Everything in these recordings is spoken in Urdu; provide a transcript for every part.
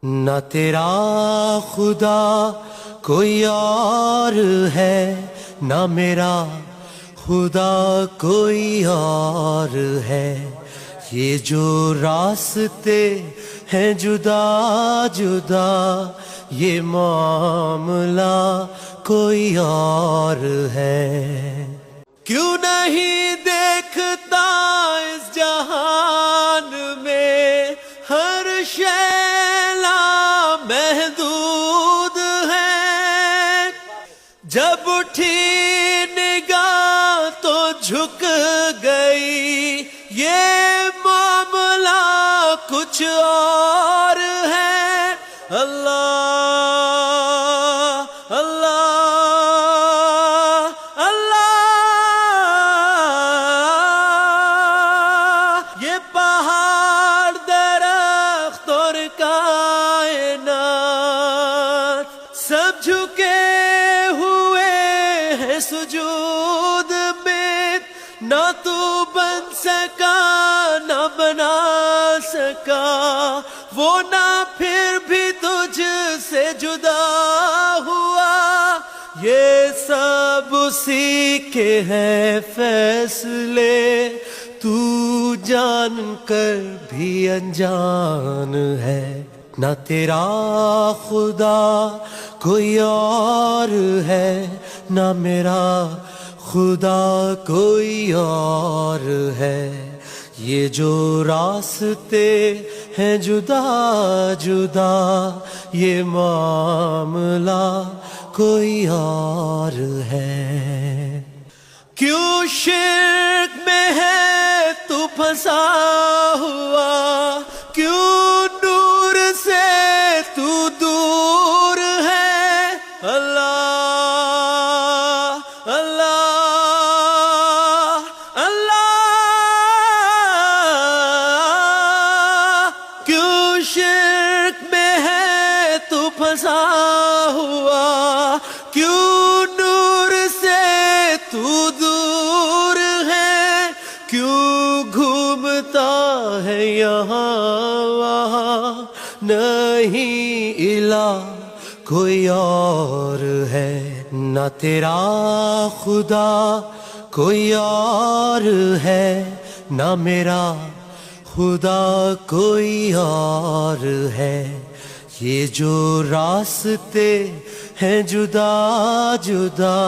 نہ تیرا خدا کوئی اور ہے، نہ میرا خدا کوئی اور ہے، یہ جو راستے ہیں جدا جدا، یہ معاملہ کوئی اور ہے۔ کیوں نہیں دیکھتا اس جہان میں ہر شے محدود ہے، جب اٹھی نگاہ تو جھک گئی، یہ معاملہ کچھ اور ہے۔ اللہ اللہ اللہ، یہ پہاڑ درخت اور سب جھکے ہوئے ہیں سجود میں، نہ تو بن سکا نہ بنا سکا وہ، نہ پھر بھی تجھ سے جدا ہوا، یہ سب اسی کے ہیں فیصلے، تو جان کر بھی انجان ہے۔ نہ تیرا خدا کوئی اور ہے، نہ میرا خدا کوئی اور ہے، یہ جو راستے ہیں جدا جدا، یہ معاملہ کوئی اور ہے۔ کیوں شرک میں ہے تو پھنسا ہوا، کیوں نور سے تو دور ہے؟ اللہ اللہ اللہ، کیوں شرک میں ہے تو پھنسا ہوا، کیوں نور سے تو دور ہے، کیوں گھومتا ہے یہاں وہاں، نہیں الہ کوئی اور ہے۔ نہ تیرا خدا کوئی اور ہے، نہ میرا خدا کوئی اور ہے، یہ جو راستے ہیں جدا جدا،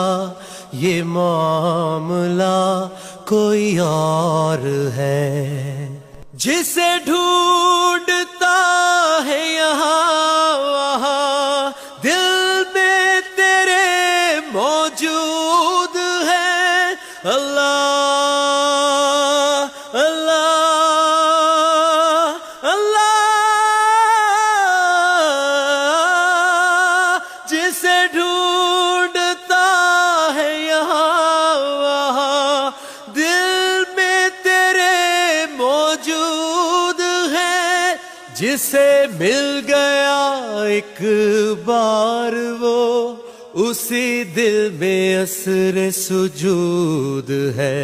یہ معاملہ کوئی اور ہے۔ جسے ڈھونڈتا ہے یہاں وہاں، دل میں تیرے موجود ہے۔ اللہ اللہ اللہ، جسے ڈھونڈتا ہے یہاں وہاں، دل میں تیرے موجود ہے، جسے مل گیا ایک بار وہ، اسی دل میں اثر سجود ہے۔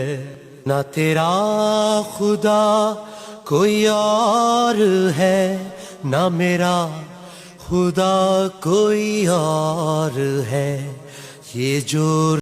نہ تیرا خدا کوئی اور ہے، نہ میرا خدا کوئی اور ہے، یہ جو